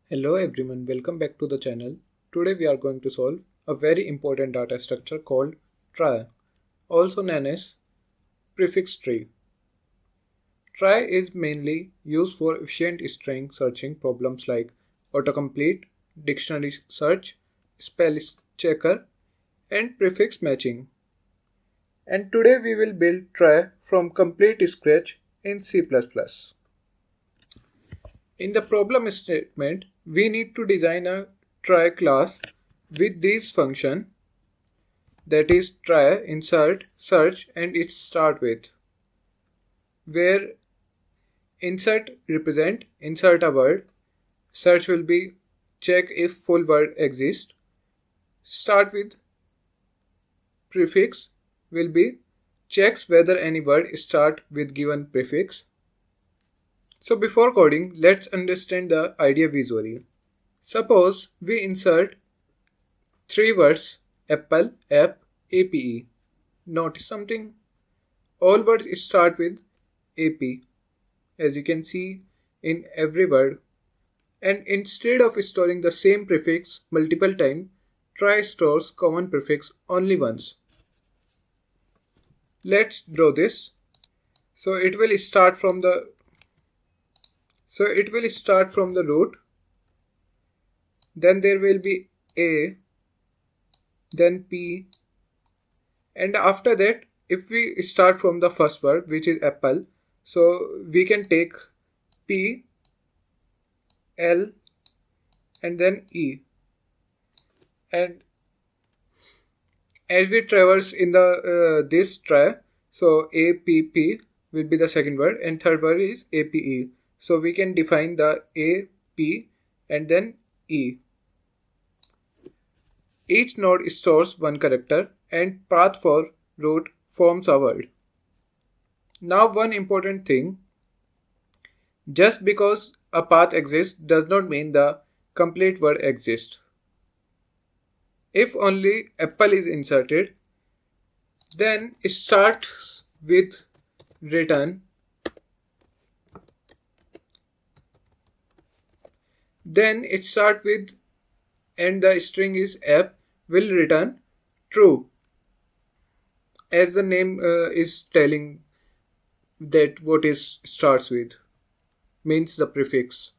Hello everyone, welcome back to the channel. Today we are going to solve a very important data structure called trie, also known as prefix tree. Trie is mainly used for efficient string searching problems like autocomplete, dictionary search, spell checker, and prefix matching. And today we will build trie from complete scratch in C++. In the problem statement, we need to design a trie class with these functions, that is trie, insert, search, and its startWith, where insert represent insert a word, search will be check if full word exists, startWith prefix will be checks whether any word start with given prefix. So before coding, let's understand the idea visually. Suppose we insert three words apple, app, ape. Notice something? All words start with ap, as you can see in every word. And instead of storing the same prefix multiple times, trie stores common prefix only once. Let's draw this. So it will start from the root. Then there will be a, then p, and after that if we start from the first word, which is apple, so we can take p, l, and then e, and as we traverse in the this trie, so a p p will be the second word and third word is ape, so we can define the a, p, and then e. Each node stores one character and path for root forms a word. Now one important thing, just because a path exists does not mean the complete word exists. If only apple is inserted, then it starts with return, then it starts with, and the string is app, will return true, as the name is telling that what is starts with, means the prefix.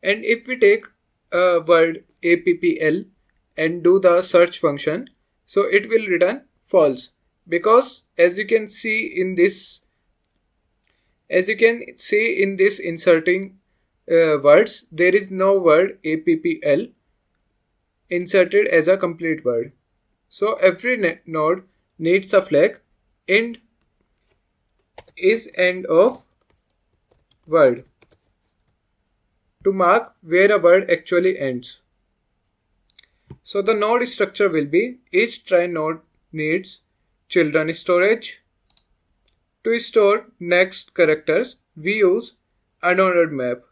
And if we take a word appl and do the search function, so it will return false, because as you can see in this inserting words, there is no word appl inserted as a complete word. So every node needs a flag end is end of word to mark where a word actually ends. So the node structure will be, each trie node needs children storage. To store next characters, we use unordered map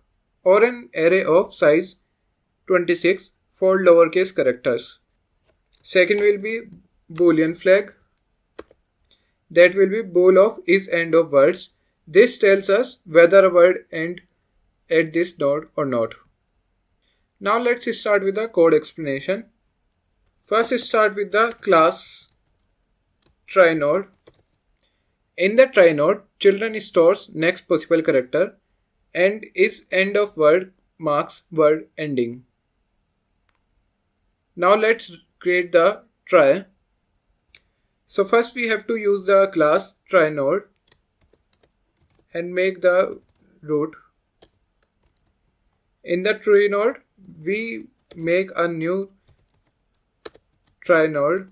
or an array of size 26 for lowercase characters. Second will be boolean flag, that will be bool of is end of words. This tells us whether a word end at this node or not. Now let's start with the code explanation. First start with the class trie node. In the trie node, children stores next possible character and is end of word marks word ending. Now let's create the trie. So first we have to use the class trie node and make the root. In the tree node, we make a new trie node.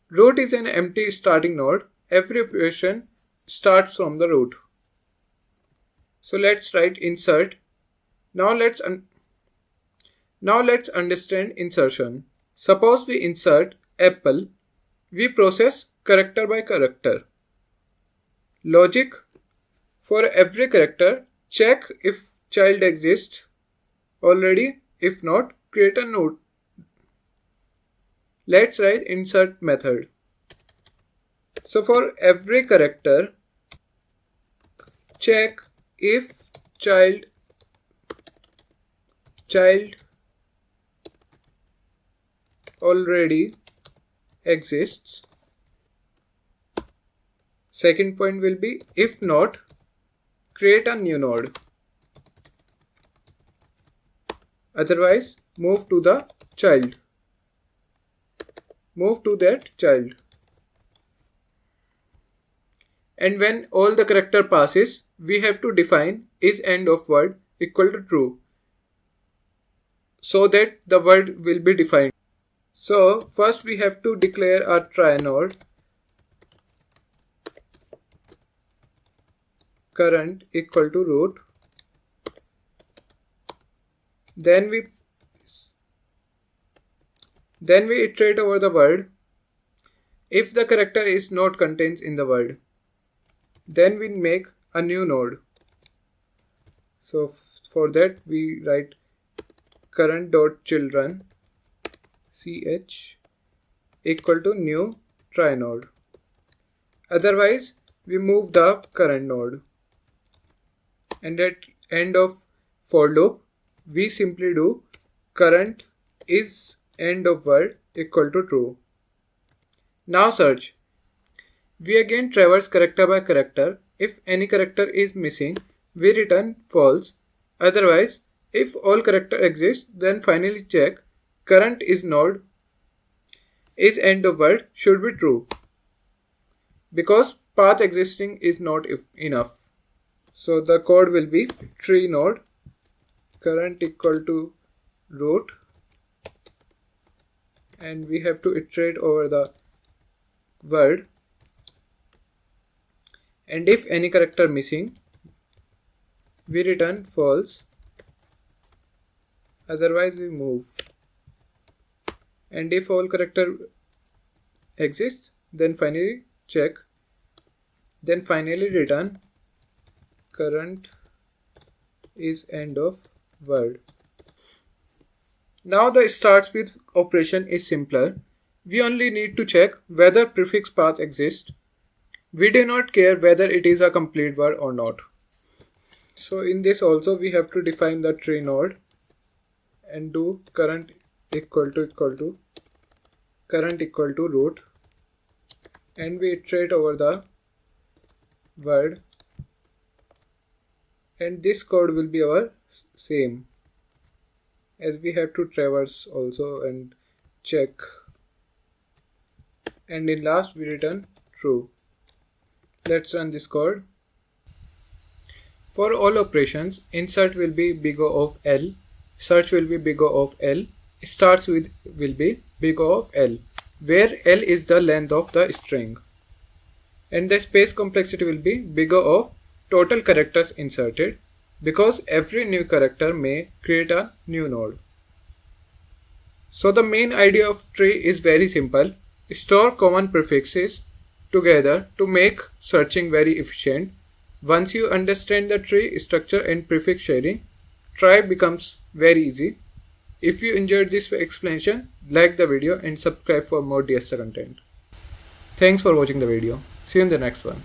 Root is an empty starting node. Every operation starts from the root. So let's write insert. Now let's understand insertion. Suppose we insert apple, we process character by character. Logic: for every character, check if child exists already. If not, create a node. Let's write insert method. So for every character, check if child child already exists. Second point will be, if not, create a new node. Otherwise, move to the child. Move to that child. And when all the character passes, we have to define is end of word equal to true, so that the word will be defined. So first we have to declare a try node current equal to root. Then we iterate over the word. If the character is not contains in the word, then we make a new node. So for that we write current.children ch equal to new try node. Otherwise we move the current node. And at end of for loop we simply do current is end of word equal to true. Now search. We again traverse character by character. If any character is missing, we return false. Otherwise, if all character exists, then finally check current is node is end of word should be true, because path existing is not enough. So the code will be tree node current equal to root, and we have to iterate over the word, and if any character missing, we return false. Otherwise we move, and if all character exists, then finally check, then finally return current is end of word. Now the starts with operation is simpler. We only need to check whether prefix path exists. We do not care whether it is a complete word or not. So in this also we have to define the tree node and do current equal to current equal to root, and we iterate over the word, and this code will be our same, as we have to traverse also and check, and in last we return true. Let's run this code. For all operations, insert will be big O of L, search will be big O of L, starts with will be big O of L, where L is the length of the string, and the space complexity will be big O of total characters inserted, because every new character may create a new node. So the main idea of tree is very simple. Store common prefixes together to make searching very efficient. Once you understand the tree structure and prefix sharing, try becomes very easy. If you enjoyed this explanation, like the video and subscribe for more DSA content. Thanks for watching the video. See you in the next one.